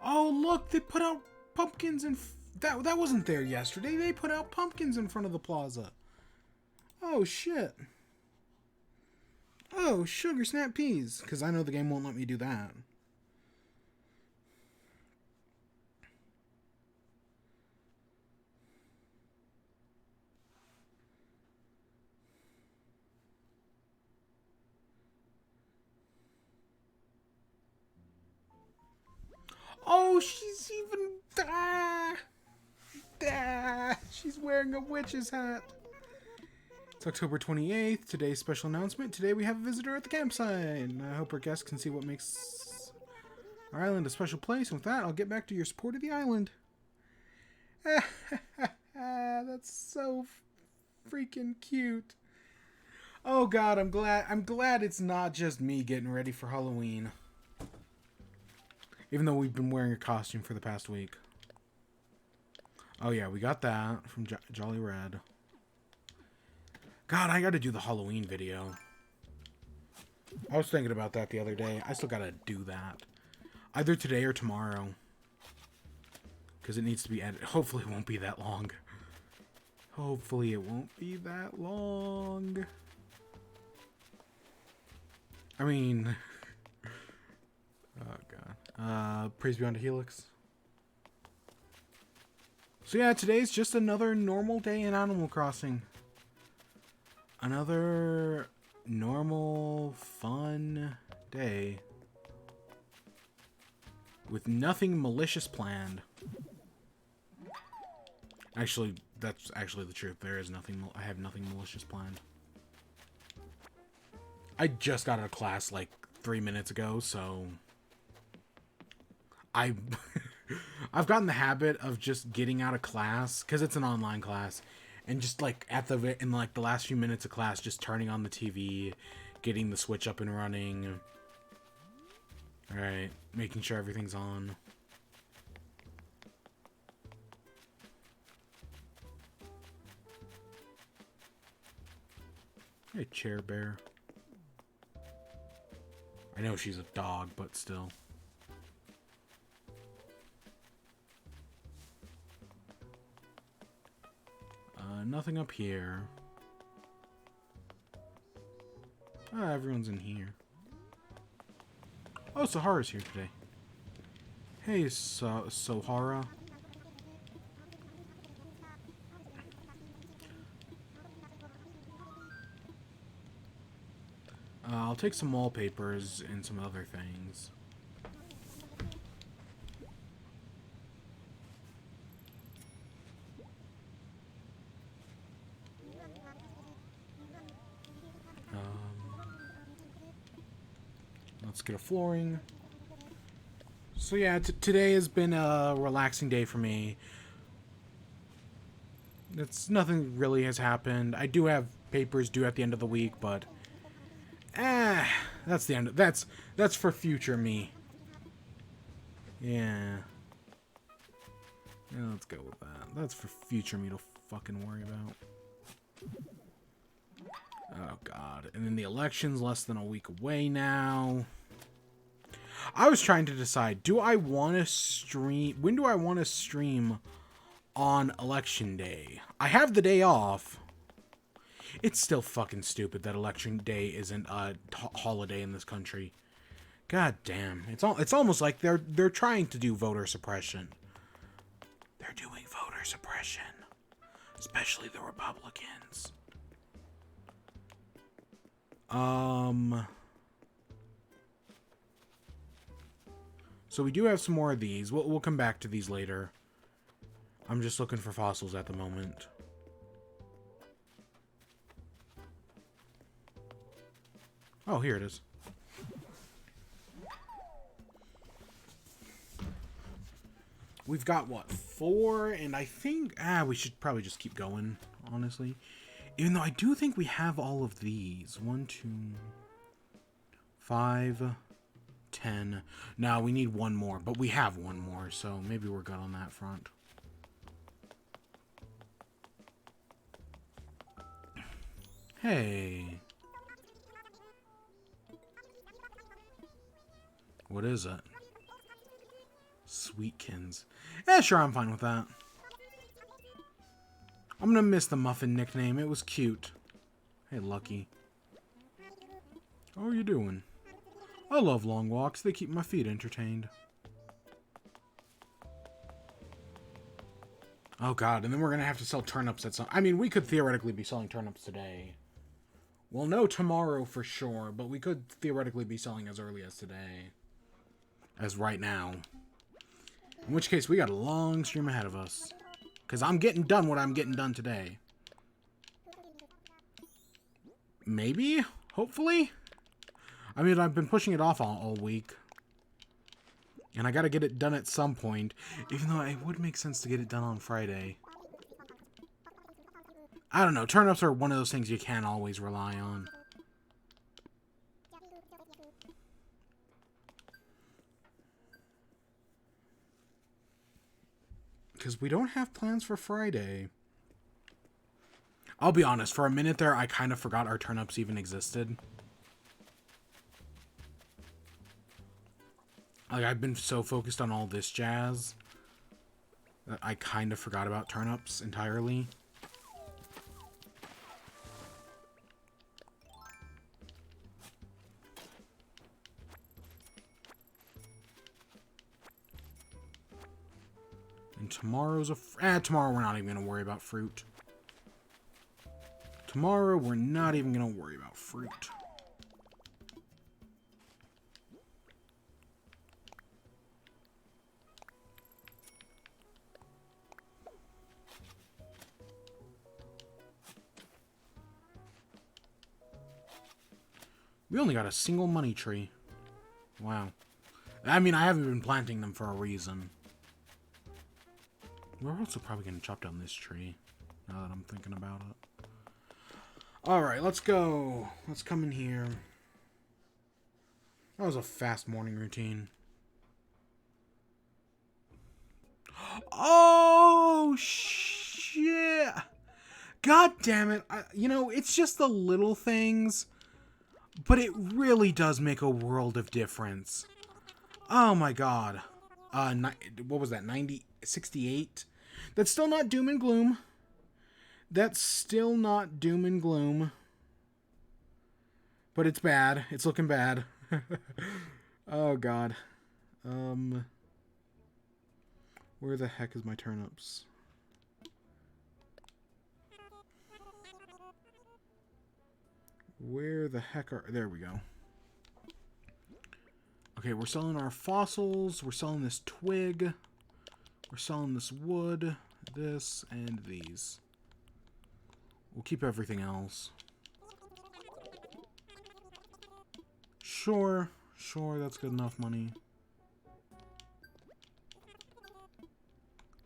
Oh, look, they put out pumpkins and that wasn't there yesterday. They put out pumpkins in front of the plaza. Oh, shit. Oh, sugar snap peas. Because I know the game won't let me do that. Oh, she's even... she's wearing a witch's hat. It's October 28th. Today's special announcement. Today we have a visitor at the campsite. I hope our guests can see what makes our island a special place. And with that, I'll get back to your support of the island. That's so freaking cute. Oh god, I'm glad it's not just me getting ready for Halloween. Even though we've been wearing a costume for the past week. Oh yeah, we got that from Jolly Red. God, I gotta do the Halloween video. I was thinking about that the other day. I still gotta do that. Either today or tomorrow. Because it needs to be edited. Hopefully it won't be that long. Hopefully it won't be that long. I mean... oh god. Praise be unto Helix. So yeah, today's just another normal day in Animal Crossing. Another normal, fun day. With nothing malicious planned. Actually, that's actually the truth. There is nothing, I have nothing malicious planned. I just got out of class like 3 minutes ago, so... I've gotten the habit of just getting out of class, because it's an online class, and just like in like the last few minutes of class, just turning on the TV, getting the Switch up and running. Alright, making sure everything's on. Hey, Chair Bear. I know she's a dog, but still. Nothing up here. Ah, everyone's in here. Oh, Sahara's here today. Hey, Sohara. I'll take some wallpapers and some other things. Let's get a flooring. So yeah, today has been a relaxing day for me. Nothing really has happened. I do have papers due at the end of the week, but that's the end. That's for future me. Yeah. Yeah, let's go with that. That's for future me to fucking worry about. Oh god. And then the election's less than a week away now. I was trying to decide, do I want to stream... When do I want to stream on election day? I have the day off. It's still fucking stupid that election day isn't a holiday in this country. God damn. It's almost like they're trying to do voter suppression. They're doing voter suppression. Especially the Republicans. So we do have some more of these. We'll come back to these later. I'm just looking for fossils at the moment. Oh, here it is. We've got, what, 4? And I think... we should probably just keep going, honestly. Even though I do think we have all of these. 1, 2, 5, 10. No, we need one more. But we have one more, so maybe we're good on that front. Hey. What is it? Sweetkins. Yeah, sure, I'm fine with that. I'm gonna miss the Muffin nickname. It was cute. Hey, Lucky. How are you doing? I love long walks. They keep my feet entertained. Oh, God. And then we're gonna have to sell turnips at some... I mean, we could theoretically be selling turnips today. We'll know tomorrow for sure, but we could theoretically be selling as early as today. As right now. In which case, we got a long stream ahead of us. Because I'm getting done what I'm getting done today. Maybe? Hopefully? I mean, I've been pushing it off all week. And I gotta get it done at some point. Even though it would make sense to get it done on Friday. I don't know. Turnips are one of those things you can't always rely on. Because we don't have plans for Friday. I'll be honest, for a minute there, I kind of forgot our turnips even existed. Like, I've been so focused on all this jazz that I kind of forgot about turnips entirely. And tomorrow's tomorrow we're not even going to worry about fruit. Tomorrow we're not even going to worry about fruit. We only got a single money tree. Wow. I mean, I haven't been planting them for a reason. We're also probably going to chop down this tree, now that I'm thinking about it. Alright, let's go. Let's come in here. That was a fast morning routine. Oh, shit! God damn it. You know, it's just the little things, but it really does make a world of difference. Oh my god. What was that? 68? That's still not doom and gloom. That's still not doom and gloom. But it's bad. It's looking bad. Oh god. Where the heck is my turnips? Where the heck are... There we go. Okay, we're selling our fossils. We're selling this twig. We're selling this wood. This and these. We'll keep everything else. Sure. Sure, that's good enough money.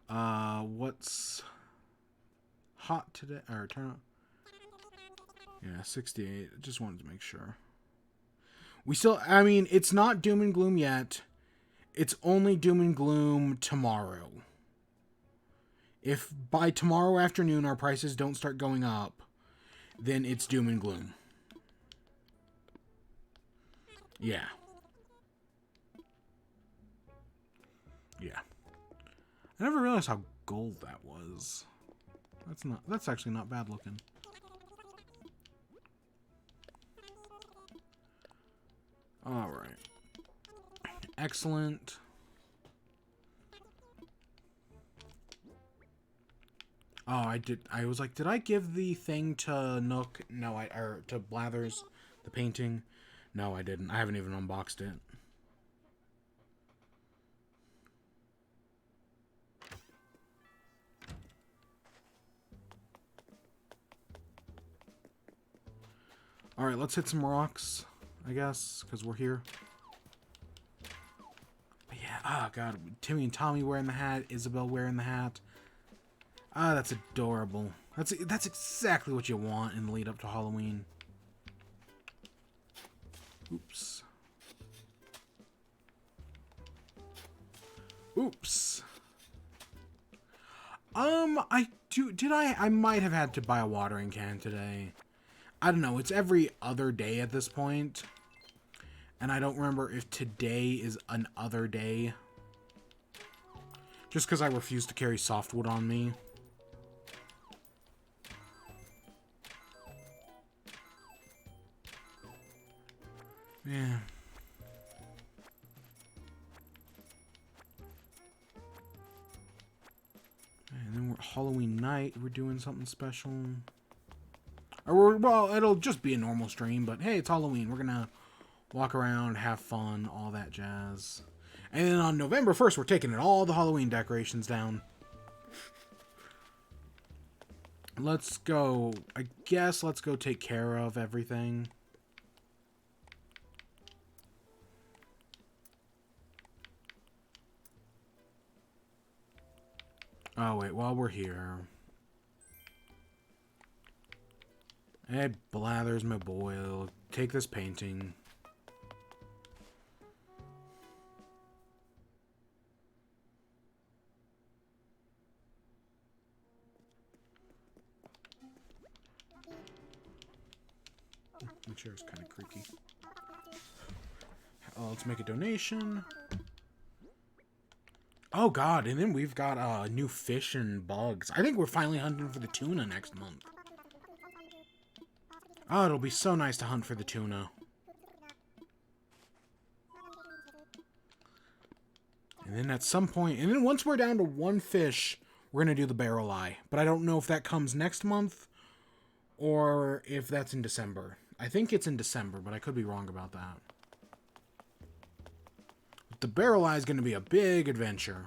What's hot today? Or turn up. Yeah, 68. I just wanted to make sure. We still, I mean, it's not doom and gloom yet. It's only doom and gloom tomorrow. If by tomorrow afternoon our prices don't start going up, then it's doom and gloom. Yeah. Yeah. I never realized how gold that was. That's actually not bad looking. Alright. Excellent. Oh, I was like, did I give the thing to Nook? No, or to Blathers, the painting? No, I didn't. I haven't even unboxed it. Alright, let's hit some rocks, I guess, because we're here. But yeah, oh god, Timmy and Tommy wearing the hat, Isabel wearing the hat. Ah, that's adorable. That's exactly what you want in the lead up to Halloween. Oops. Oops. I might have had to buy a watering can today. I don't know, it's every other day at this point. And I don't remember if today is an other day. Just because I refuse to carry softwood on me. Yeah. And then Halloween night, we're doing something special. Or well, it'll just be a normal stream, but hey, it's Halloween. We're gonna walk around, have fun, all that jazz. And then on November 1st, we're taking all the Halloween decorations down. Let's go. I guess let's go take care of everything. Oh, wait, while we're here. Hey, Blathers, my boy. Take this painting. The chair's kind of creaky. Let's make a donation. Oh god, and then we've got new fish and bugs. I think we're finally hunting for the tuna next month. Oh, it'll be so nice to hunt for the tuna. And then at some point, and then once we're down to one fish, we're going to do the barrel eye. But I don't know if that comes next month or if that's in December. I think it's in December, but I could be wrong about that. The barrel eye is going to be a big adventure.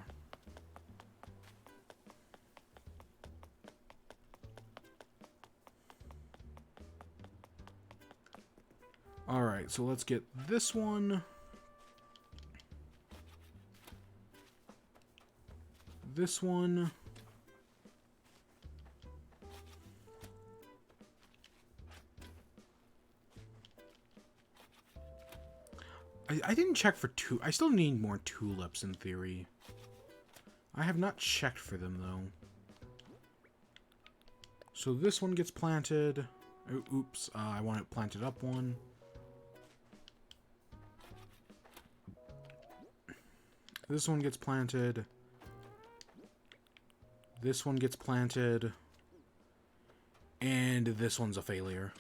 Alright, so let's get this one. This one. I didn't check for I still need more tulips in theory. I have not checked for them though. So this one gets planted. Oops, I want it planted up one. This one gets planted. This one gets planted. And this one's a failure.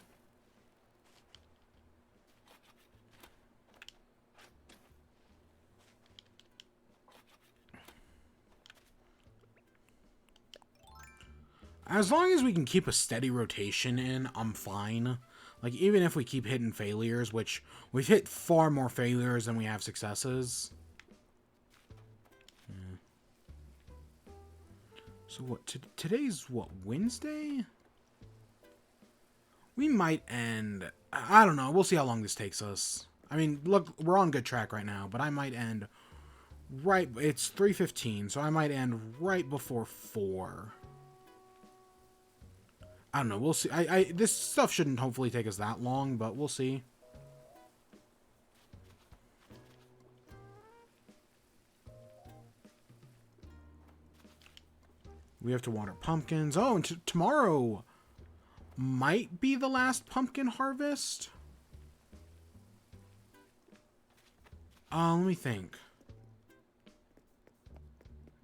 As long as we can keep a steady rotation in, I'm fine. Like, even if we keep hitting failures, which we've hit far more failures than we have successes. Yeah. So what, today's what, Wednesday? We might end, I don't know, we'll see how long this takes us. I mean, look, we're on good track right now, but I might end right, it's 3:15, so I might end right before 4. I don't know, we'll see. This stuff shouldn't hopefully take us that long, but we'll see. We have to water pumpkins. Oh, and tomorrow might be the last pumpkin harvest. Let me think.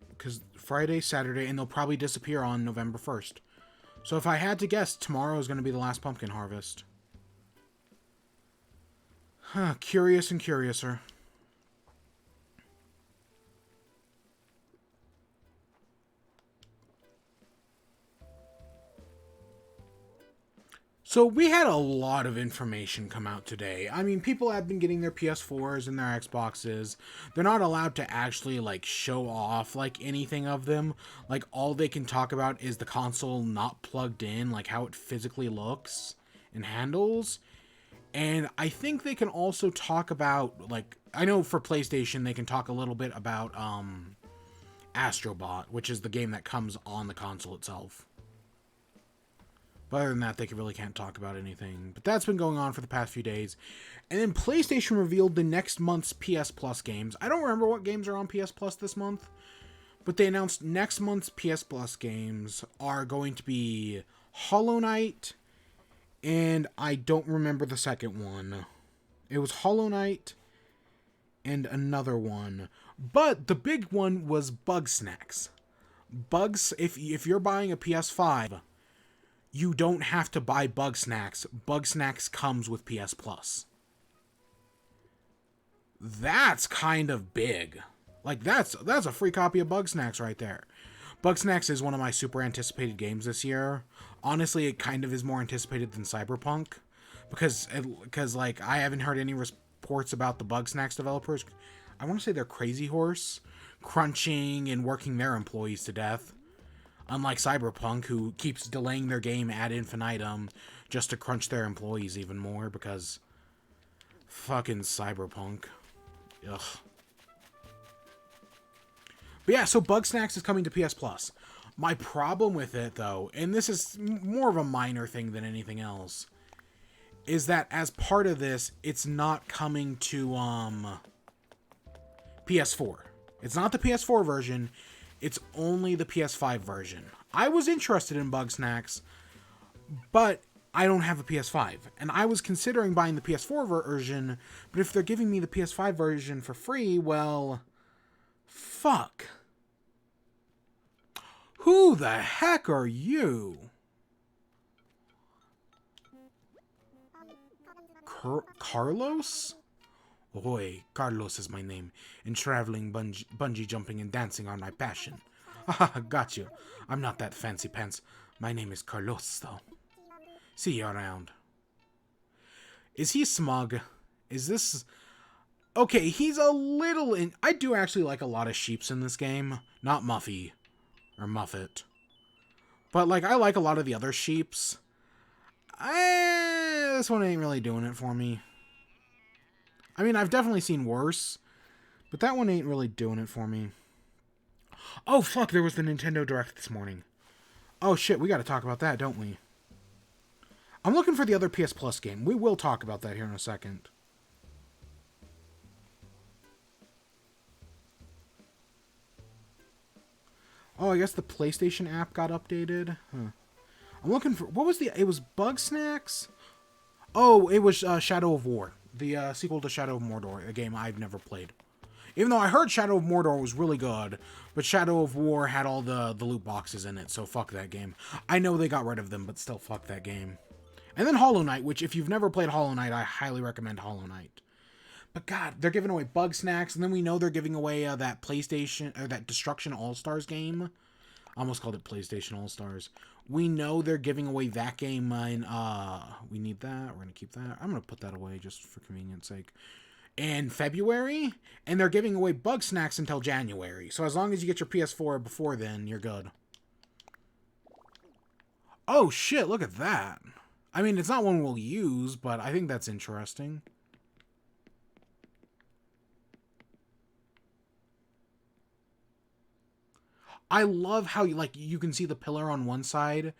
Because Friday, Saturday, and they'll probably disappear on November 1st. So if I had to guess, tomorrow is going to be the last pumpkin harvest. Huh, curious and curiouser. So we had a lot of information come out today. I mean, people have been getting their PS4s and their Xboxes. They're not allowed to actually, like, show off, like, anything of them. Like, all they can talk about is the console not plugged in, like, how it physically looks and handles. And I think they can also talk about, like, I know for PlayStation they can talk a little bit about, Astrobot, which is the game that comes on the console itself. But other than that, they really can't talk about anything. But that's been going on for the past few days. And then PlayStation revealed the next month's PS Plus games. I don't remember what games are on PS Plus this month. But they announced next month's PS Plus games are going to be Hollow Knight. And I don't remember the second one. It was Hollow Knight. and another one. But the big one was Bugsnax. Bugs, if you're buying a PS5, you don't have to buy Bugsnax. Bugsnax comes with PS Plus. That's kind of big. Like, that's a free copy of Bugsnax right there. Bugsnax is one of my super anticipated games this year. Honestly, it kind of is more anticipated than Cyberpunk. Because like, I haven't heard any reports about the Bugsnax developers. I want to say they're Crazy Horse, crunching and working their employees to death. Unlike Cyberpunk, who keeps delaying their game ad infinitum just to crunch their employees even more, because fucking Cyberpunk. Ugh. But yeah, so Bugsnax is coming to PS Plus. My problem with it, though, and this is more of a minor thing than anything else, is that as part of this, it's not coming to PS4. It's not the PS4 version. It's only the PS5 version. I was interested in Bugsnax, but I don't have a PS5. And I was considering buying the PS4 version, but if they're giving me the PS5 version for free, well, fuck. Who the heck are you? Carlos? Ahoy, Carlos is my name, and traveling, bungee jumping, and dancing are my passion. Haha, got you. I'm not that fancy pants. My name is Carlos, though. See you around. Is he smug? Is this... Okay, he's a little... I do actually like a lot of sheeps in this game. Not Muffy. Or Muffet. But, like, I like a lot of the other sheeps. This one ain't really doing it for me. I mean, I've definitely seen worse, but that one ain't really doing it for me. Oh, fuck, there was the Nintendo Direct this morning. Oh, shit, we gotta talk about that, don't we? I'm looking for the other PS Plus game. We will talk about that here in a second. Oh, I guess the PlayStation app got updated. Huh. I'm looking for... What was the... It was Bugsnax? Oh, it was Shadow of War. The sequel to Shadow of Mordor, a game I've never played. Even though I heard Shadow of Mordor was really good, but Shadow of War had all the loot boxes in it, so fuck that game. I know they got rid of them, but still fuck that game. And then Hollow Knight, which if you've never played Hollow Knight, I highly recommend Hollow Knight. But God, they're giving away Bugsnax, and then we know they're giving away that PlayStation, or that Destruction All-Stars game. I almost called it PlayStation All-Stars. We know they're giving away that game in, we need that. We're going to keep that. I'm going to put that away just for convenience sake. In February, and they're giving away Bugsnax until January. So as long as you get your PS4 before then, you're good. Oh shit, look at that. I mean, it's not one we'll use, but I think that's interesting. I love how you can see the pillar on one side,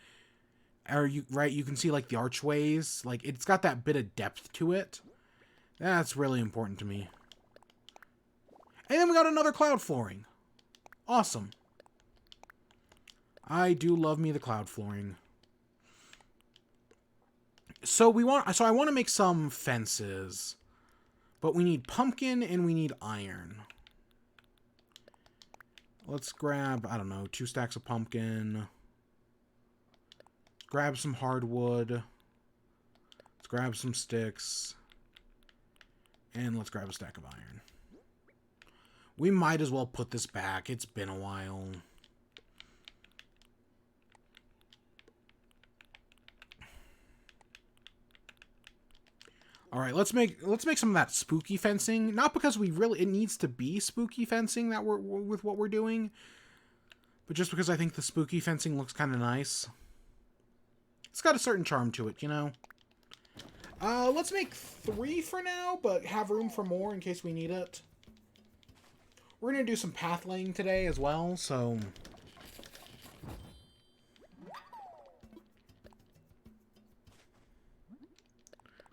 or you can see like the archways. Like, it's got that bit of depth to it. That's really important to me. And then we got another cloud flooring. Awesome. I do love me the cloud flooring. So I want to make some fences, but we need pumpkin and we need iron. Let's grab, I don't know, 2 stacks of pumpkin. Grab some hardwood. Let's grab some sticks. And let's grab a stack of iron. We might as well put this back. It's been a while. All right, let's make some of that spooky fencing. Not because it needs to be spooky fencing that we're with what we're doing, but just because I think the spooky fencing looks kind of nice. It's got a certain charm to it, you know. Let's make 3 for now, but have room for more in case we need it. We're gonna do some path laying today as well, so.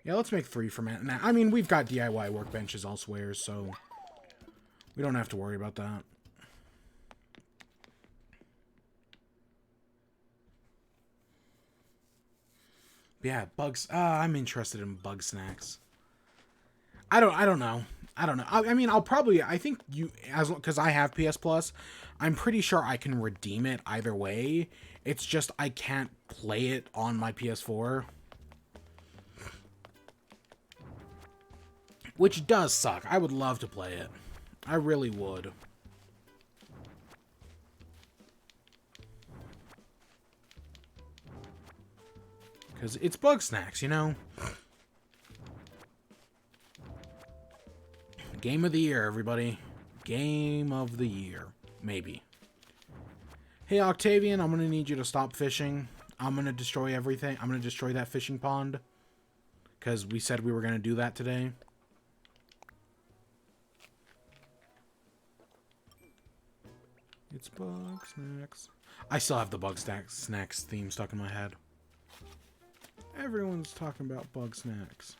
Yeah, let's make 3 for now. I mean, we've got DIY workbenches elsewhere, so we don't have to worry about that. Yeah, I'm interested in Bugsnax. I don't know. I don't know. I mean, I think because I have PS Plus, I'm pretty sure I can redeem it either way. It's just I can't play it on my PS4. Which does suck. I would love to play it. I really would. Because it's Bugsnax, you know? Game of the year, everybody. Game of the year. Maybe. Hey, Octavian, I'm going to need you to stop fishing. I'm going to destroy everything. I'm going to destroy that fishing pond. Because we said we were going to do that today. It's Bugsnax. I still have the Bugsnax theme stuck in my head. Everyone's talking about Bugsnax.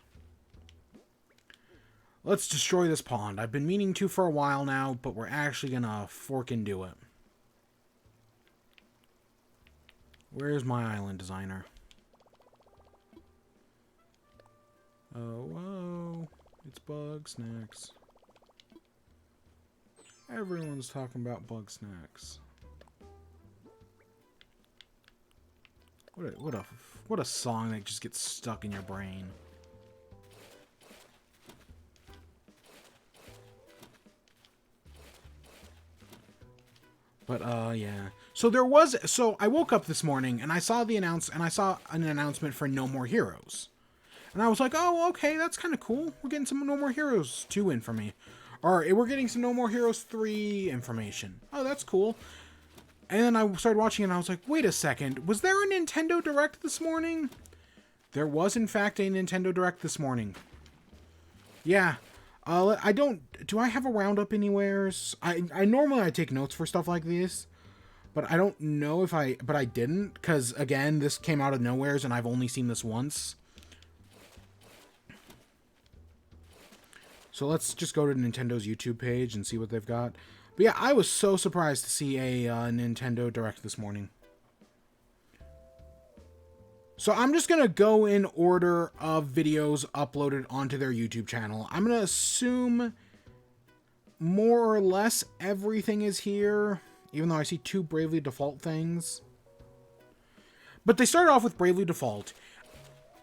Let's destroy this pond. I've been meaning to for a while now, but we're actually gonna fork and do it. Where's my island designer? Oh, it's Bugsnax. Everyone's talking about Bugsnax. What a song that just gets stuck in your brain. But yeah. So I woke up this morning and I saw an announcement for No More Heroes. And I was like, "Oh, okay, that's kind of cool. We're getting some No More Heroes 2 in for me. Or we're getting some No More Heroes 3 information. Oh, that's cool." And then I started watching it and I was like, "Wait a second. Was there a Nintendo Direct this morning?" There was, in fact, a Nintendo Direct this morning. Yeah. Do I have a roundup anywheres? I normally take notes for stuff like this, but I don't know but I didn't, because, again, this came out of nowheres and I've only seen this once. So let's just go to Nintendo's YouTube page and see what they've got. But yeah, I was so surprised to see a Nintendo Direct this morning. So I'm just going to go in order of videos uploaded onto their YouTube channel. I'm going to assume more or less everything is here, even though I see 2 Bravely Default things. But they started off with Bravely Default.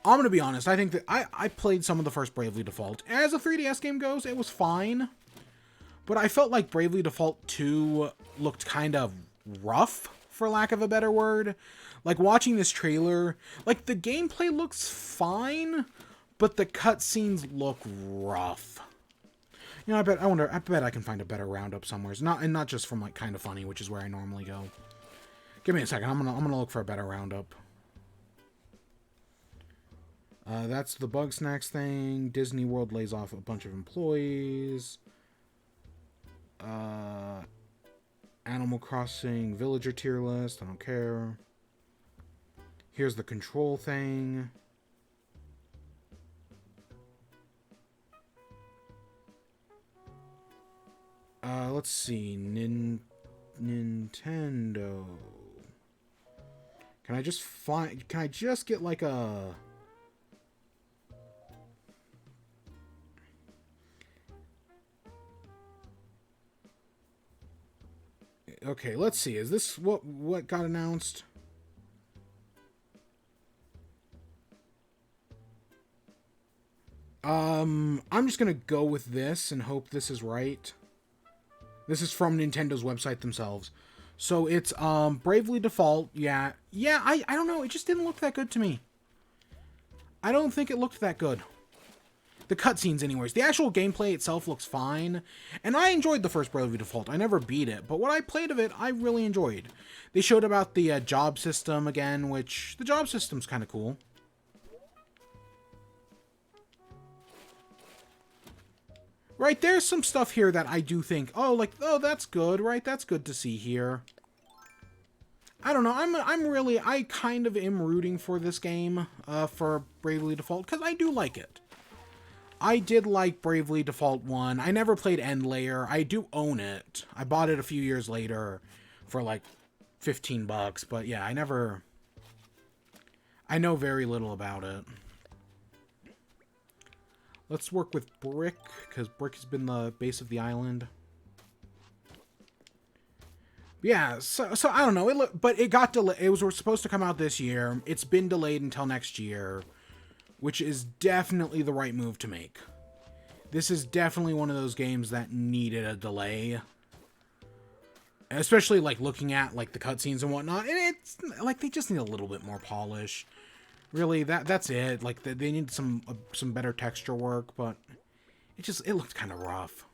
I'm going to be honest, I think that I played some of the first Bravely Default. As a 3DS game goes, it was fine. But I felt like Bravely Default 2 looked kind of rough, for lack of a better word. Like, watching this trailer, like, the gameplay looks fine, but the cutscenes look rough. You know, I bet I can find a better roundup somewhere. Not just from, like, Kinda Funny, which is where I normally go. Give me a second. I'm gonna look for a better roundup. That's the Bugsnax thing. Disney World lays off a bunch of employees. Animal Crossing villager tier list. I don't care. Here's the control thing. Let's see. Nintendo. Can I just get like a... Okay, let's see. Is this what got announced? I'm just gonna go with this and hope this is right. This is from Nintendo's website themselves. So it's Bravely Default. Yeah, I don't know. It just didn't look that good to me. I don't think it looked that good. The cutscenes, anyways. The actual gameplay itself looks fine, and I enjoyed the first Bravely Default. I never beat it, but what I played of it, I really enjoyed. They showed about the job system again, which the job system's kind of cool. Right, there's some stuff here that I do think, oh, that's good, right? That's good to see here. I don't know, I kind of am rooting for this game, for Bravely Default, because I do like it. I did like Bravely Default 1. I never played Endlayer. I do own it. I bought it a few years later for like $15, but yeah, I know very little about it. Let's work with Brick, because Brick has been the base of the island. Yeah, so I don't know. But it got delayed. It was supposed to come out this year. It's been delayed until next year, which is definitely the right move to make. This is definitely one of those games that needed a delay. Especially, like, looking at, like, the cutscenes and whatnot. And it's, like, they just need a little bit more polish. Really, that's it. Like, they need some better texture work, but it looked kind of rough.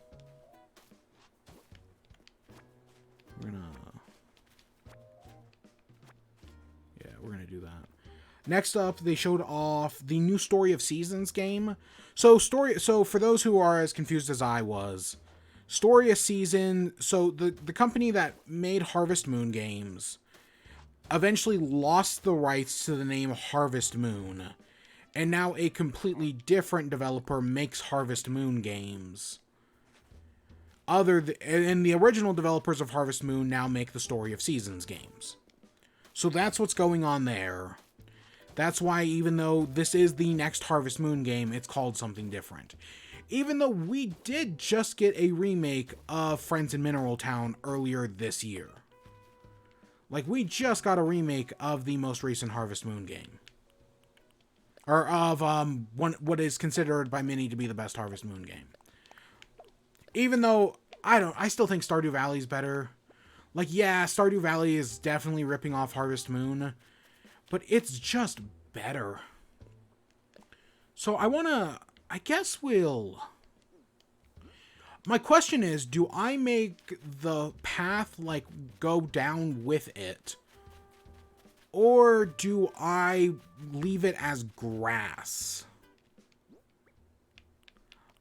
We're gonna do that. Next up, they showed off the new Story of Seasons game. So for those who are as confused as I was, Story of Season, so the company that made Harvest Moon games eventually lost the rights to the name Harvest Moon, and now a completely different developer makes Harvest Moon games. And the original developers of Harvest Moon now make the Story of Seasons games. So that's what's going on there. That's why, even though this is the next Harvest Moon game, it's called something different. Even though we did just get a remake of Friends in Mineral Town earlier this year. Like, we just got a remake of the most recent Harvest Moon game. Or of what is considered by many to be the best Harvest Moon game. Even though, I still think Stardew Valley is better. Like, yeah, Stardew Valley is definitely ripping off Harvest Moon, but it's just better. So I guess my question is, do I make the path, like, go down with it? Or do I leave it as grass?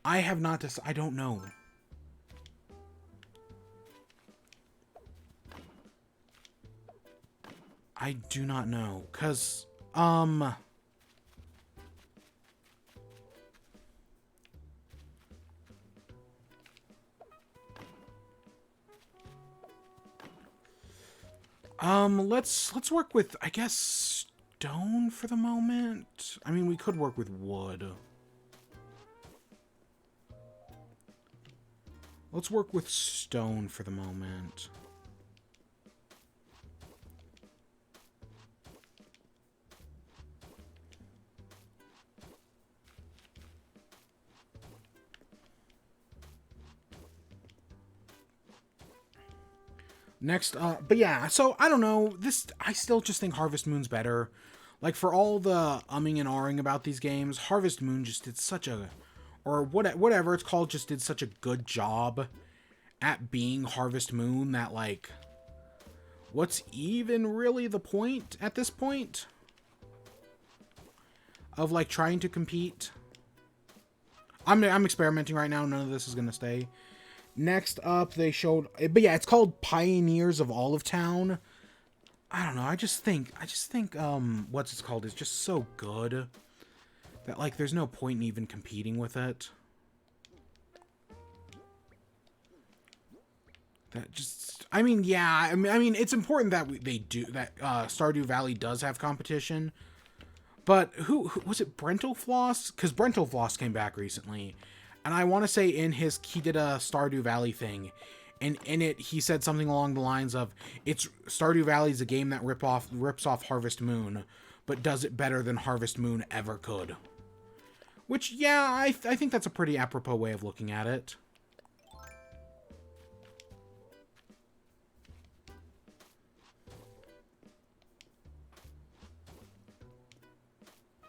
I have not decided. I don't know. I do not know, because, let's work with, I guess, stone for the moment. I mean, we could work with wood. Let's work with stone for the moment. Next, but yeah, so I don't know. I still just think Harvest Moon's better. Like, for all the umming and ahhing about these games, Harvest Moon just did such a, or whatever it's called, just did such a good job at being Harvest Moon that, like, what's even really the point at this point of, like, trying to compete? I'm experimenting right now. None of this is gonna stay. Next up, they showed, but yeah, it's called Pioneers of Olive Town. I don't know. I just think, what's it's called is just so good that, like, there's no point in even competing with it. That just, I mean, yeah, I mean, it's important that Stardew Valley does have competition. But who was it? Brentalfloss? Because Brentalfloss came back recently. And I want to say he did a Stardew Valley thing, and in it he said something along the lines of, Stardew Valley is a game that rips off Harvest Moon, but does it better than Harvest Moon ever could. Which, yeah, I think that's a pretty apropos way of looking at it.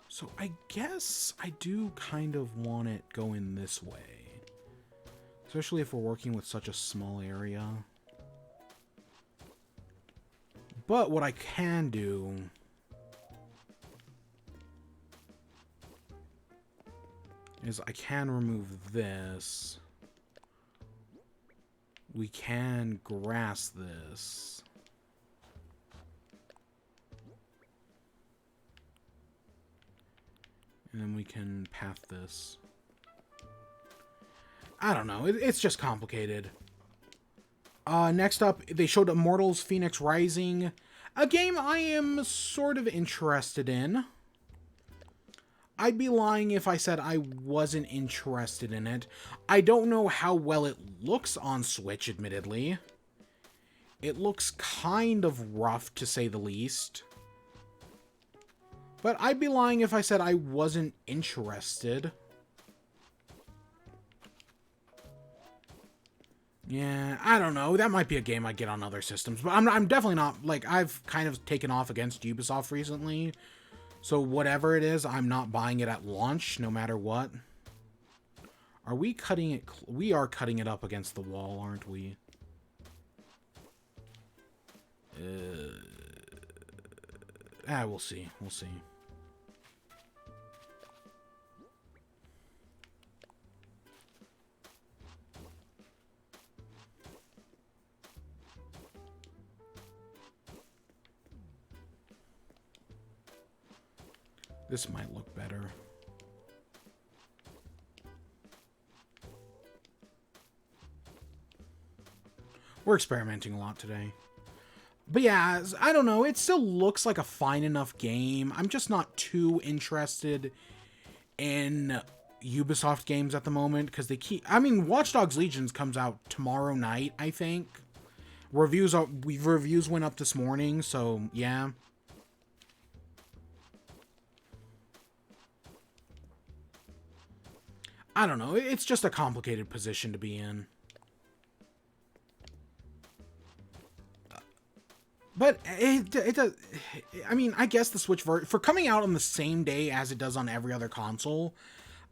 So I guess I do kind of want it going this way. Especially if we're working with such a small area. But what I can do is I can remove this. We can grass this. And then we can path this. I don't know. It's just complicated. Next up, they showed Immortals Phoenix Rising. A game I am sort of interested in. I'd be lying if I said I wasn't interested in it. I don't know how well it looks on Switch, admittedly. It looks kind of rough, to say the least. But I'd be lying if I said I wasn't interested. Yeah, I don't know. That might be a game I get on other systems. But I'm definitely not, like, I've kind of taken off against Ubisoft recently. So whatever it is, I'm not buying it at launch, no matter what. Are we cutting it? We are cutting it up against the wall, aren't we? We'll see. We'll see. This might look better. We're experimenting a lot today. But yeah, I don't know. It still looks like a fine enough game. I'm just not too interested in Ubisoft games at the moment because they keep... I mean, Watch Dogs Legions comes out tomorrow night, I think. Reviews went up this morning, so yeah. I don't know. It's just a complicated position to be in. But it does. I mean, I guess the Switch version, for coming out on the same day as it does on every other console,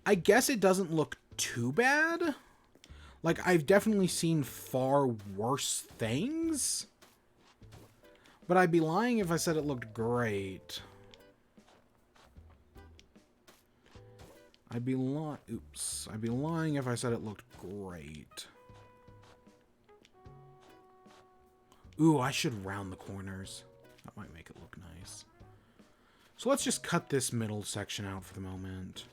I guess it doesn't look too bad. Like, I've definitely seen far worse things. But I'd be lying if I said it looked great. I'd be lying if I said it looked great. Ooh, I should round the corners. That might make it look nice. So let's just cut this middle section out for the moment.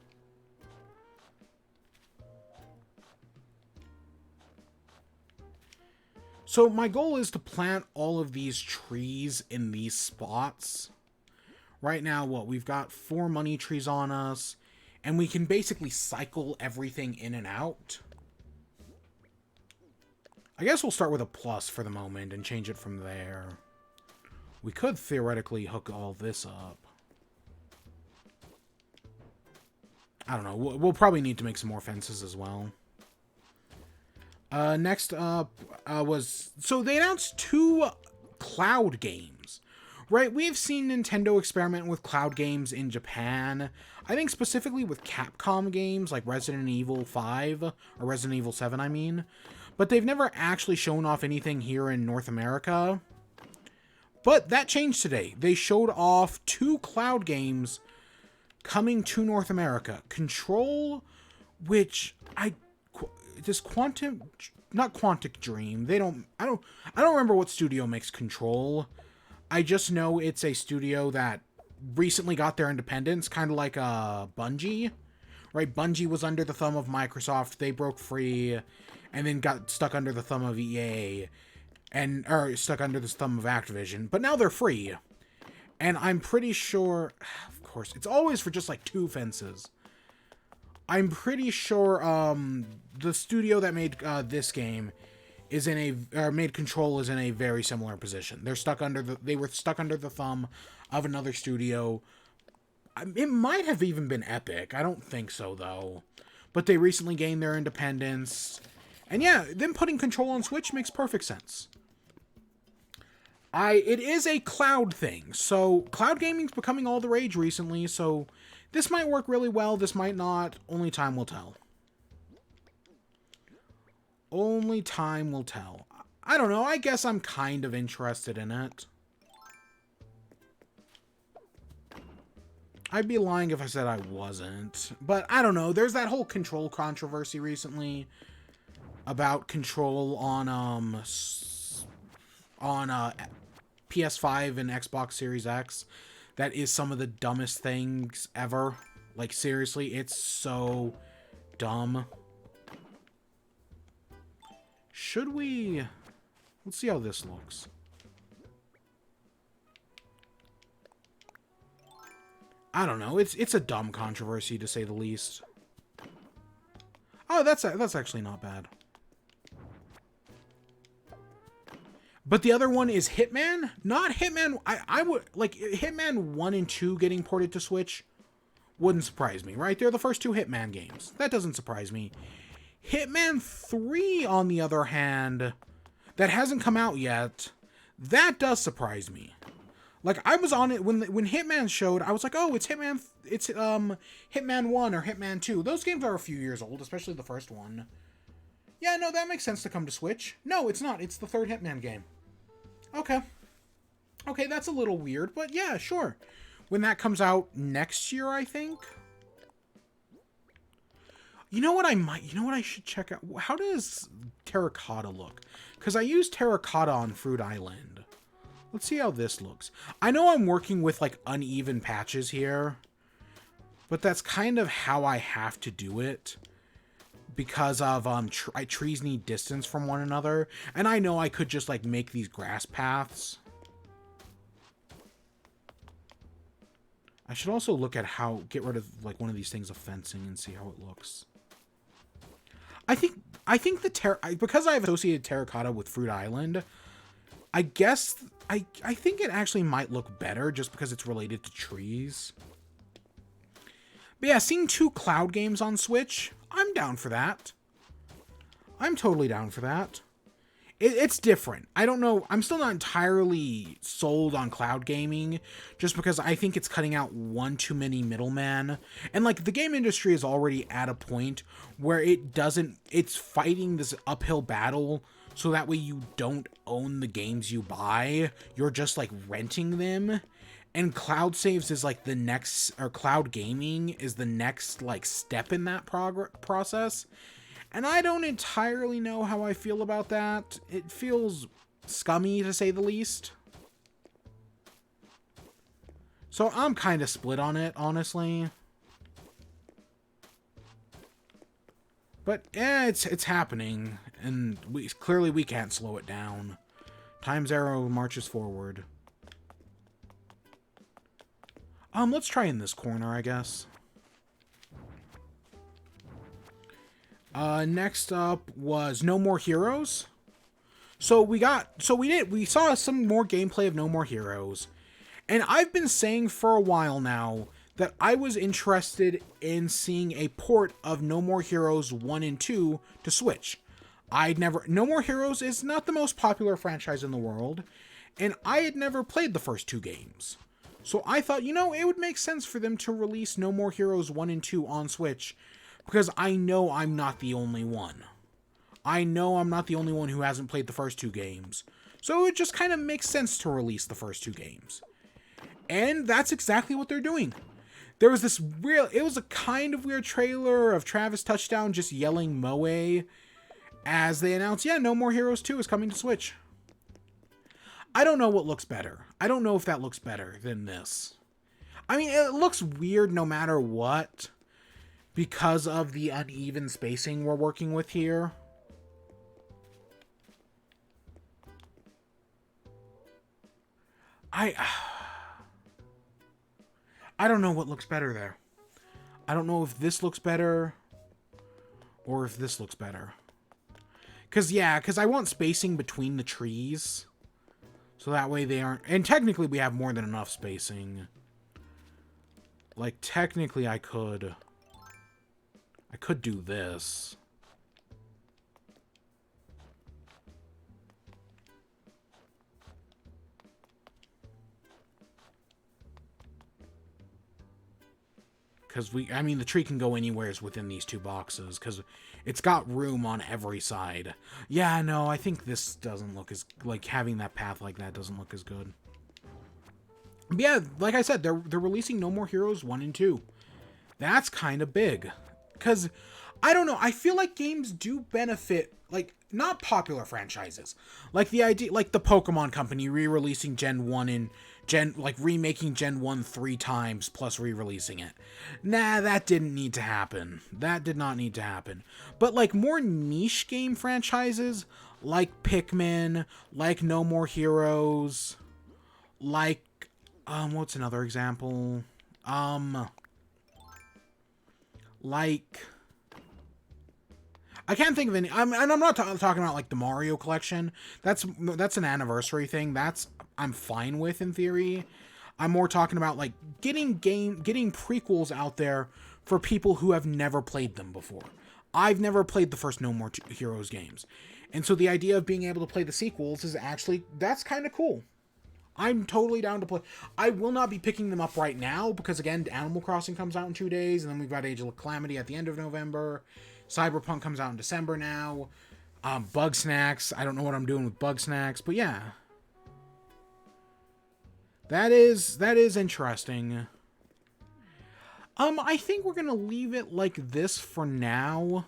So my goal is to plant all of these trees in these spots. Right now, we've got 4 money trees on us. And we can basically cycle everything in and out. I guess we'll start with a plus for the moment and change it from there. We could theoretically hook all this up. I don't know. We'll probably need to make some more fences as well. Next up was... So they announced 2 cloud games. Right, we've seen Nintendo experiment with cloud games in Japan. I think specifically with Capcom games like Resident Evil 5, or Resident Evil 7, I mean. But they've never actually shown off anything here in North America. But that changed today. They showed off 2 cloud games coming to North America. Control, which does not Quantic Dream. I don't remember what studio makes Control. I just know it's a studio that recently got their independence, kind of like Bungie. Right, Bungie was under the thumb of Microsoft. They broke free and then got stuck under the thumb of EA or stuck under the thumb of Activision. But now they're free. And I'm pretty sure, of course, it's always for just like 2 fences. I'm pretty sure the studio that made this game made Control is in a very similar position. They were stuck under the thumb of another studio. It might have even been Epic. I don't think so though. But they recently gained their independence. And yeah, them putting Control on Switch makes perfect sense. It is a cloud thing. So cloud gaming's becoming all the rage recently, so this might work really well, this might not. Only time will tell. Only time will tell. I don't know. I guess I'm kind of interested in it. I'd be lying if I said I wasn't. But I don't know. There's that whole Control controversy recently about Control on PS5 and Xbox Series X. That is some of the dumbest things ever. Like, seriously, it's so dumb. Should we... Let's see how this looks. I don't know. It's a dumb controversy, to say the least. Oh, that's actually not bad. But the other one is Hitman. Not Hitman. I would like Hitman 1 and 2 getting ported to Switch. Wouldn't surprise me, right? They're the first two Hitman games. That doesn't surprise me. Hitman 3, on the other hand, that hasn't come out yet. That does surprise me. Like, I was on it when Hitman showed. I was like, oh, it's Hitman 1 or Hitman 2. Those games are a few years old, especially the first one. Yeah, no, that makes sense to come to Switch. No, it's not. It's the third Hitman game. Okay. Okay, that's a little weird, but yeah, sure. When that comes out next year, I think. You know what I should check out? How does Terracotta look? Because I used Terracotta on Fruit Island. Let's see how this looks. I know I'm working with, like, uneven patches here. But that's kind of how I have to do it. Because of trees need distance from one another, and I know I could just like make these grass paths. I should also look at get rid of like one of these things of fencing and see how it looks. I think because I've associated Terracotta with Fruit Island, I guess I think it actually might look better just because it's related to trees. But yeah, seeing 2 cloud games on Switch, I'm down for that. I'm totally down for that. It's different. I don't know. I'm still not entirely sold on cloud gaming just because I think it's cutting out one too many middlemen. And like the game industry is already at a point where it's fighting this uphill battle so that way you don't own the games you buy. You're just like renting them. And cloud saves is like the next, or cloud gaming is the next like step in that process. And I don't entirely know how I feel about that. It feels scummy to say the least. So I'm kind of split on it, honestly. But yeah, it's happening, and clearly we can't slow it down. Time's arrow marches forward. Let's try in this corner, I guess. Next up was No More Heroes. So we saw some more gameplay of No More Heroes. And I've been saying for a while now that I was interested in seeing a port of No More Heroes 1 and 2 to Switch. No More Heroes is not the most popular franchise in the world, and I had never played the first 2 games. So I thought, it would make sense for them to release No More Heroes 1 and 2 on Switch, because I know I'm not the only one. I know I'm not the only one who hasn't played the first 2 games. So it just kind of makes sense to release the first 2 games. And that's exactly what they're doing. There was it was a kind of weird trailer of Travis Touchdown just yelling Moe as they announced, yeah, No More Heroes 2 is coming to Switch. I don't know what looks better. I don't know if that looks better than this. I mean, it looks weird no matter what because of the uneven spacing we're working with here. I don't know what looks better there. I don't know if this looks better or if this looks better. Because I want spacing between the trees. So that way they aren't... And technically we have more than enough spacing. Like, technically I could do this. Because the tree can go anywhere within these 2 boxes, because it's got room on every side. Yeah, no, I think this doesn't look as, like, having that path like that doesn't look as good. But yeah, like I said, they're releasing No More Heroes 1 and 2. That's kind of big. Because, I don't know, I feel like games do benefit, like, not popular franchises. Like the idea, like the Pokemon Company re-releasing Gen 1 and remaking Gen 1 3 times plus re-releasing it. Nah, that didn't need to happen. That did not need to happen. But like more niche game franchises, like Pikmin, like No More Heroes, like, what's another example? Like, I can't think of any. And I'm not talking about like the Mario collection. That's an anniversary thing. I'm fine with in theory. I'm more talking about like getting prequels out there for people who have never played them before. I've never played the first No More Heroes games, and so the idea of being able to play the sequels is actually, that's kind of cool. I'm totally down to play. I will not be picking them up right now because, again, Animal Crossing comes out in 2 days, and then we've got Age of Calamity at the end of November. Cyberpunk comes out in December now. Bugsnax. I don't know what I'm doing with Bugsnax, but yeah. That is interesting. I think we're gonna leave it like this for now.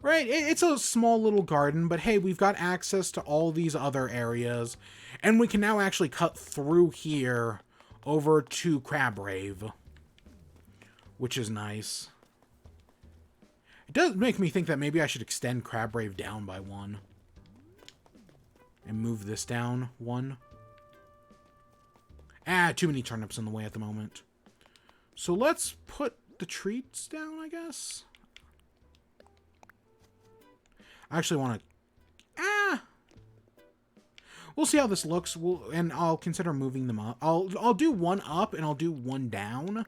Right, it's a small little garden, but hey, we've got access to all these other areas, and we can now actually cut through here over to Crabrave, which is nice. It does make me think that maybe I should extend Crabrave down by 1. And move this down 1. Too many turnips in the way at the moment. So let's put the treats down, I guess. I actually want to... We'll see how this looks. And I'll consider moving them up. I'll do 1 up and I'll do 1 down.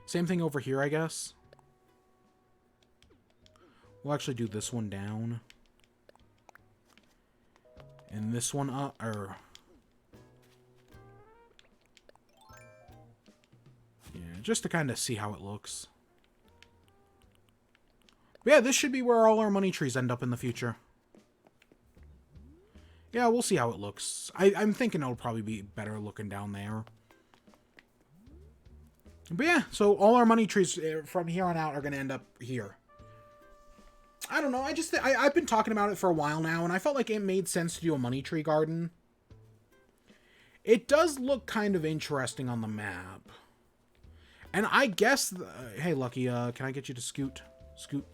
Same thing over here, I guess. We'll actually do this one down. And this one up, yeah, just to kind of see how it looks. But yeah, this should be where all our money trees end up in the future. Yeah, we'll see how it looks. I'm thinking it'll probably be better looking down there. But yeah, so all our money trees from here on out are going to end up here. I don't know, I've been talking about it for a while now, and I felt like it made sense to do a money tree garden. It does look kind of interesting on the map. And I guess... hey, Lucky, can I get you to scoot? Scoot.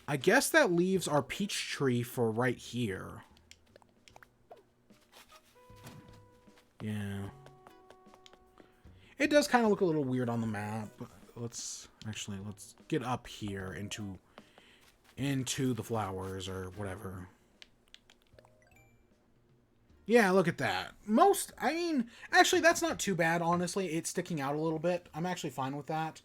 I guess that leaves our peach tree for right here. Yeah. It does kind of look a little weird on the map. Let's get up here into the flowers or whatever. Yeah, look at that. Actually, that's not too bad, honestly. It's sticking out a little bit. I'm actually fine with that.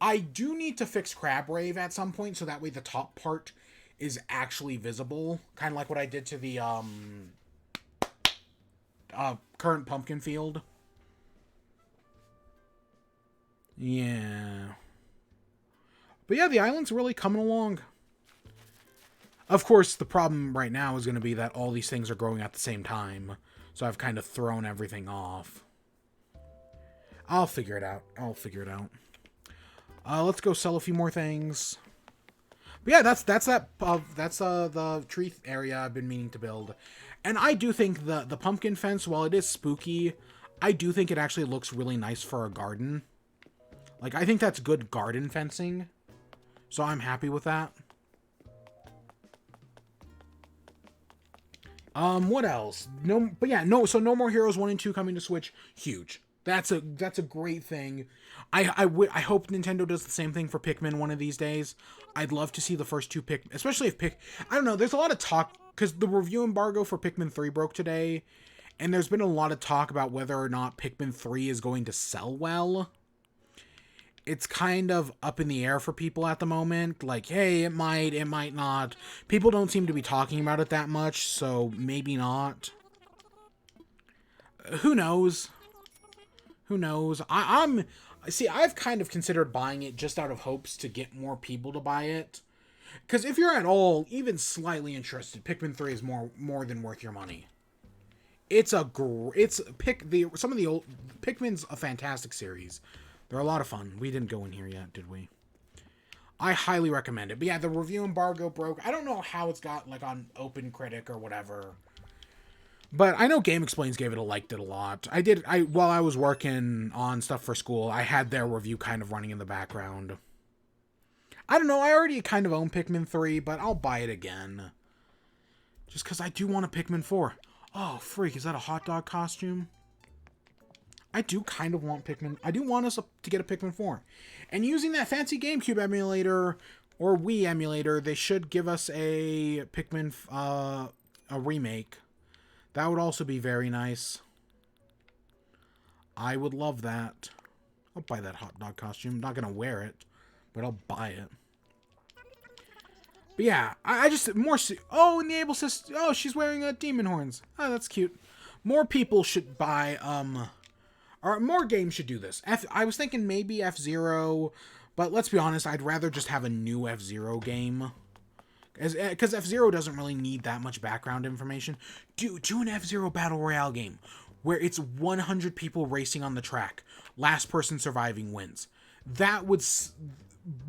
I do need to fix Crabrave at some point, so that way the top part is actually visible. Kind of like what I did to the current pumpkin field. Yeah. But yeah, the island's really coming along. Of course, the problem right now is going to be that all these things are growing at the same time. So I've kind of thrown everything off. I'll figure it out. Let's go sell a few more things. But yeah, that's the tree area I've been meaning to build. And I do think the pumpkin fence, while it is spooky, I do think it actually looks really nice for a garden. Like, I think that's good garden fencing. So I'm happy with that. What else? So No More Heroes 1 and 2 coming to Switch. Huge. That's a great thing. I hope Nintendo does the same thing for Pikmin one of these days. I'd love to see the first 2 especially if I don't know, there's a lot of talk, because the review embargo for Pikmin 3 broke today, and there's been a lot of talk about whether or not Pikmin 3 is going to sell well. It's kind of up in the air for people at the moment. Like, hey, it might not. People don't seem to be talking about it that much, so maybe not. Who knows? I've kind of considered buying it just out of hopes to get more people to buy it. Because if you're at all, even slightly interested, Pikmin 3 is more than worth your money. Some of the old Pikmin's a fantastic series. They're a lot of fun. We didn't go in here yet, did we? I highly recommend it. But yeah, the review embargo broke. I don't know how it's got, like, on OpenCritic or whatever. But I know GameXplains gave it liked it a lot. While I was working on stuff for school, I had their review kind of running in the background. I don't know, I already kind of own Pikmin 3, but I'll buy it again. Just because I do want a Pikmin 4. Oh, freak, is that a hot dog costume? I do kind of want Pikmin. I do want us to get a Pikmin 4. And using that fancy GameCube emulator or Wii emulator, they should give us a Pikmin a remake. That would also be very nice. I would love that. I'll buy that hot dog costume. I'm not going to wear it, but I'll buy it. But yeah, I just, more, oh, and the Able Sister, oh, she's wearing demon horns. Oh, that's cute. More people should buy, or more games should do this. I was thinking maybe F-Zero, but let's be honest, I'd rather just have a new F-Zero game. Because F-Zero doesn't really need that much background information. Do an F-Zero Battle Royale game where it's 100 people racing on the track. Last person surviving wins. That would...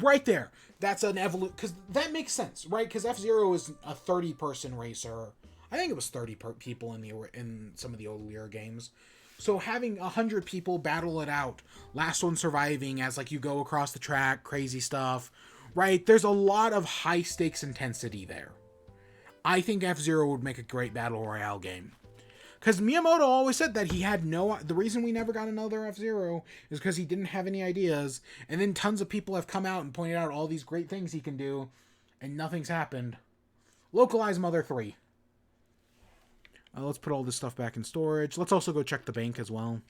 Right there. That's an evolution. Because that makes sense, right? Because F-Zero is a 30-person racer. I think it was 30 people in some of the earlier games. So having 100 people battle it out, last one surviving as like you go across the track, crazy stuff, right? There's a lot of high stakes intensity there. I think F-Zero would make a great battle royale game. Because Miyamoto always said that he had the reason we never got another F-Zero is because he didn't have any ideas. And then tons of people have come out and pointed out all these great things he can do, and nothing's happened. Localize Mother 3. Let's put all this stuff back in storage. Let's also go check the bank as well.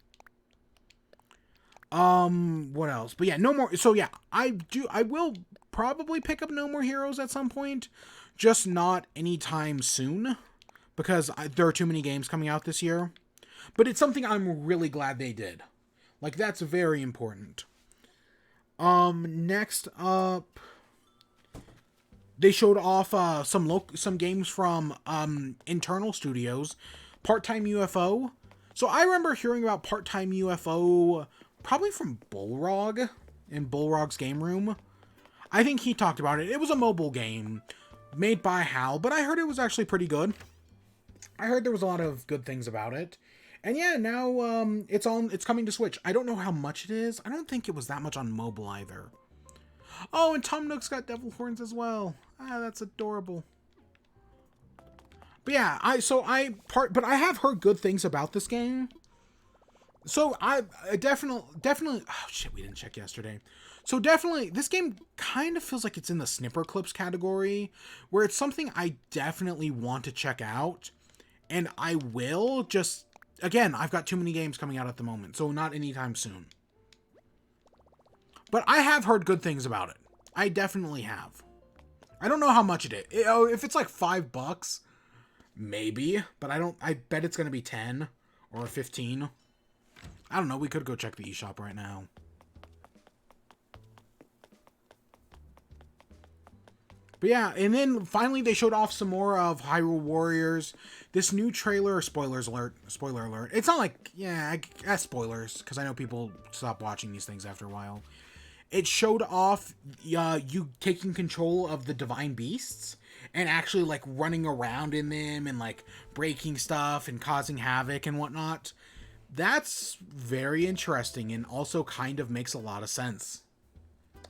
What else? But yeah, no more. So yeah, I will probably pick up No More Heroes at some point. Just not anytime soon. Because there are too many games coming out this year. But it's something I'm really glad they did. Like, that's very important. Next up... They showed off some games from internal studios. Part-Time UFO. So I remember hearing about Part-Time UFO probably from Bullrog in Bullrog's Game Room. I think he talked about it. It was a mobile game made by HAL, but I heard it was actually pretty good. I heard there was a lot of good things about it. And yeah, now it's coming to Switch. I don't know how much it is. I don't think it was that much on mobile either. Oh, and Tom Nook's got devil horns as well. Ah, that's adorable. But yeah, but I have heard good things about this game. So I definitely, oh shit, we didn't check yesterday. So definitely, this game kind of feels like it's in the Snipper Clips category, where it's something I definitely want to check out. And I will, just, again, I've got too many games coming out at the moment, so not anytime soon. But I have heard good things about it. I definitely have. I don't know how much it is. If it's like $5, maybe. But I bet it's going to be 10 or 15. I don't know. We could go check the eShop right now. But yeah, and then finally they showed off some more of Hyrule Warriors. This new trailer, spoiler alert. It's not like, yeah, that's spoilers, because I know people stop watching these things after a while. It showed off you taking control of the Divine Beasts and actually like running around in them and like breaking stuff and causing havoc and whatnot. That's very interesting and also kind of makes a lot of sense.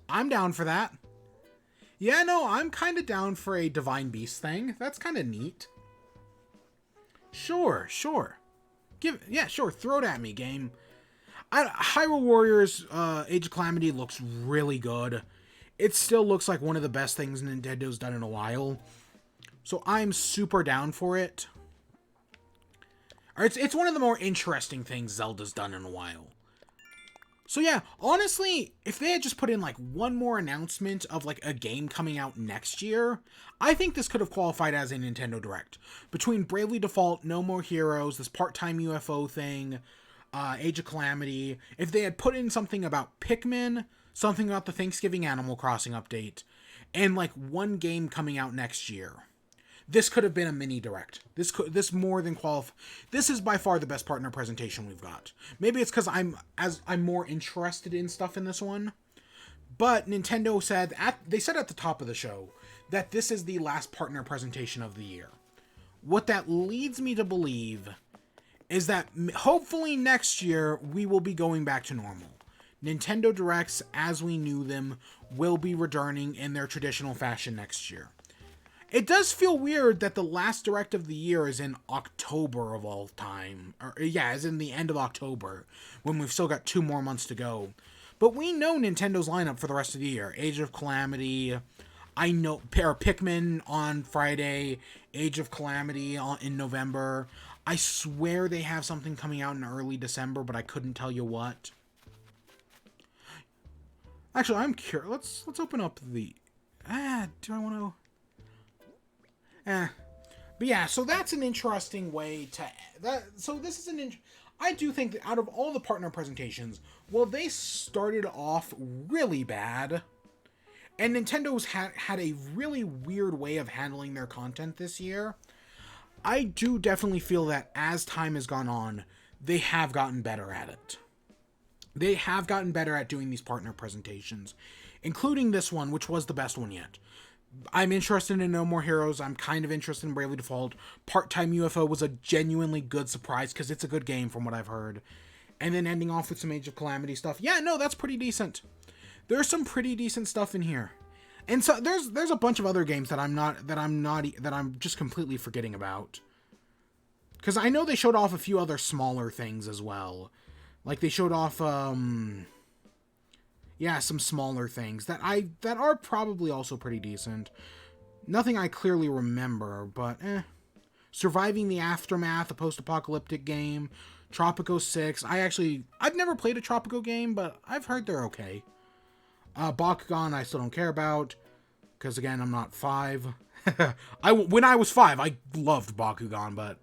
I'm down for that. Yeah, no, I'm kind of down for a Divine Beast thing. That's kind of neat. Sure. Sure, throw it at me, game. Hyrule Warriors Age of Calamity looks really good. It still looks like one of the best things Nintendo's done in a while. So I'm super down for it. It's one of the more interesting things Zelda's done in a while. So yeah, honestly, if they had just put in like one more announcement of like a game coming out next year, I think this could have qualified as a Nintendo Direct. Between Bravely Default, No More Heroes, this Part-Time UFO thing, Age of Calamity, if they had put in something about Pikmin, something about the Thanksgiving Animal Crossing update, and like one game coming out next year, this could have been a mini Direct. This more than This is by far the best partner presentation we've got. Maybe it's because I'm more interested in stuff in this one. But Nintendo said they said at the top of the show that this is the last partner presentation of the year. What that leads me to believe is that hopefully next year we will be going back to normal. Nintendo Directs, as we knew them, will be returning in their traditional fashion next year. It does feel weird that the last Direct of the year is in October of all time. Or, yeah, is in the end of October, when we've still got 2 more months to go. But we know Nintendo's lineup for the rest of the year. Age of Calamity, I know Pikmin on Friday, Age of Calamity in November. I swear they have something coming out in early December, but I couldn't tell you what. Actually, I'm curious. Let's open up the... do I want to... But yeah, so that's an interesting way to... So this is an... I do think that out of all the partner presentations, well, they started off really bad, and Nintendo's had a really weird way of handling their content this year. I do definitely feel that as time has gone on, they have gotten better at it. They have gotten better at doing these partner presentations, including this one, which was the best one yet. I'm interested in No More Heroes. I'm kind of interested in Bravely Default. Part-Time UFO was a genuinely good surprise because it's a good game from what I've heard. And then ending off with some Age of Calamity stuff. Yeah, no, that's pretty decent. There's some pretty decent stuff in here. And so there's a bunch of other games that I'm just completely forgetting about. Cuz I know they showed off a few other smaller things as well. Like they showed off yeah, some smaller things that are probably also pretty decent. Nothing I clearly remember, but Surviving the Aftermath, a post-apocalyptic game. Tropico 6. I've never played a Tropico game, but I've heard they're okay. Bakugan, I still don't care about, because again, I'm not 5. When I was 5, I loved Bakugan, but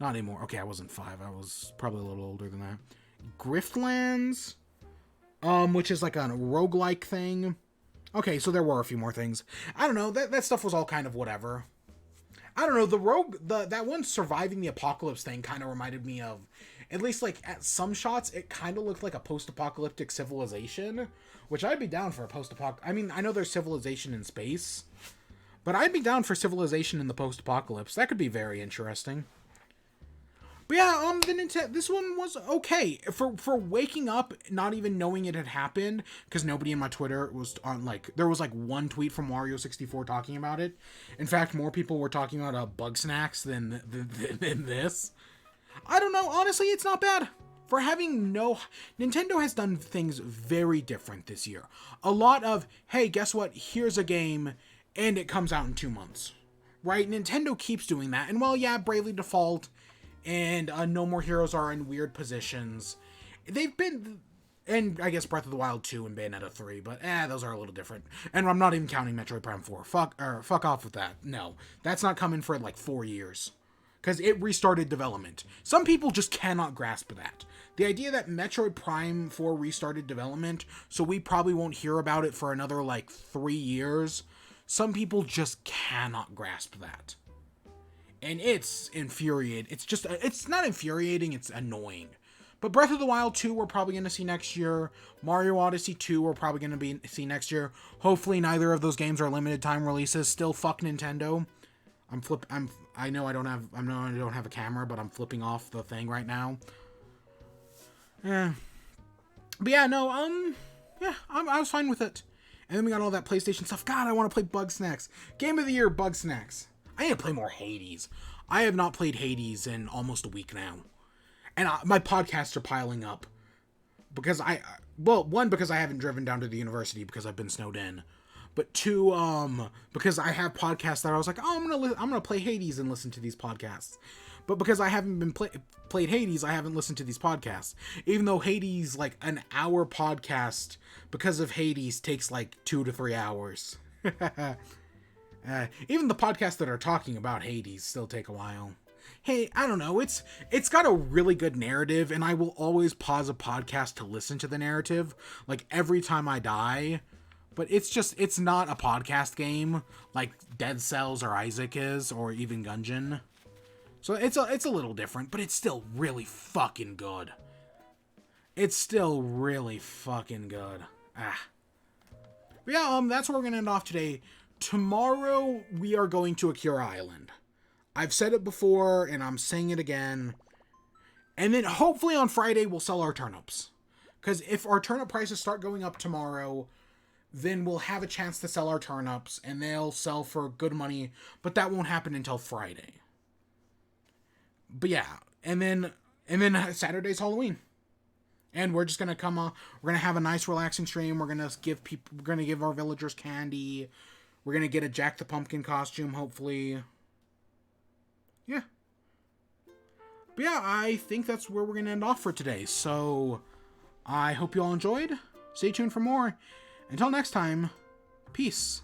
not anymore. Okay, I wasn't 5. I was probably a little older than that. Griftlands, which is like a roguelike thing. Okay, so there were a few more things. I don't know, that stuff was all kind of whatever. I don't know, that one Surviving the Apocalypse thing kind of reminded me of, at least like at some shots, it kind of looked like a post-apocalyptic Civilization, which I'd be down for a post-apocalyptic. I mean, I know there's Civilization in space, but I'd be down for Civilization in the post-apocalypse. That could be very interesting. But yeah, this one was okay for waking up, not even knowing it had happened, because nobody in my Twitter was on, like, there was like one tweet from Wario64 talking about it. In fact, more people were talking about Bug Snacks than this. I don't know, honestly, it's not bad. For having Nintendo has done things very different this year. A lot of, hey, guess what, here's a game, and it comes out in 2 months. Right? Nintendo keeps doing that, and well, yeah, Bravely Default and No More Heroes are in weird positions. They've been, and I guess Breath of the Wild 2 and Bayonetta 3, but those are a little different. And I'm not even counting Metroid Prime 4. Fuck off with that. No, that's not coming for like 4 years. Because it restarted development. Some people just cannot grasp that. The idea that Metroid Prime 4 restarted development, so we probably won't hear about it for another like 3 years, some people just cannot grasp that. And it's infuriating. It's not infuriating, it's annoying. But Breath of the Wild 2 we're probably going to see next year. Mario Odyssey 2 we're probably going to see next year. Hopefully neither of those games are limited time releases. Still fuck Nintendo. I know I don't have a camera, but I'm flipping off the thing right now. Yeah. But yeah, no, yeah, I was fine with it. And then we got all that PlayStation stuff. God, I want to play Bug Snacks. Game of the Year, Bug Snacks. I need to play more Hades. I have not played Hades in almost a week now. And my podcasts are piling up. Because one, because I haven't driven down to the university because I've been snowed in. But 2, because I have podcasts that I was like, oh, I'm gonna play Hades and listen to these podcasts. But because I haven't been played Hades, I haven't listened to these podcasts. Even though Hades, like an hour podcast, because of Hades, takes like 2 to 3 hours. Even the podcasts that are talking about Hades still take a while. Hey, I don't know, it's got a really good narrative, and I will always pause a podcast to listen to the narrative, like every time I die. But it's not a podcast game like Dead Cells or Isaac is, or even Gungeon. So it's a little different, but it's still really fucking good. It's still really fucking good. But yeah, that's where we're gonna end off today. Tomorrow we are going to Akira Island. I've said it before, and I'm saying it again. And then hopefully on Friday we'll sell our turnips. Because if our turnip prices start going up tomorrow, then we'll have a chance to sell our turnips, and they'll sell for good money, but that won't happen until Friday. But yeah, and then Saturday's Halloween. And we're just gonna come on. We're gonna have a nice, relaxing stream. We're gonna give our villagers candy. We're gonna get a Jack the Pumpkin costume, hopefully. Yeah. But yeah, I think that's where we're gonna end off for today. So, I hope you all enjoyed. Stay tuned for more. Until next time, peace.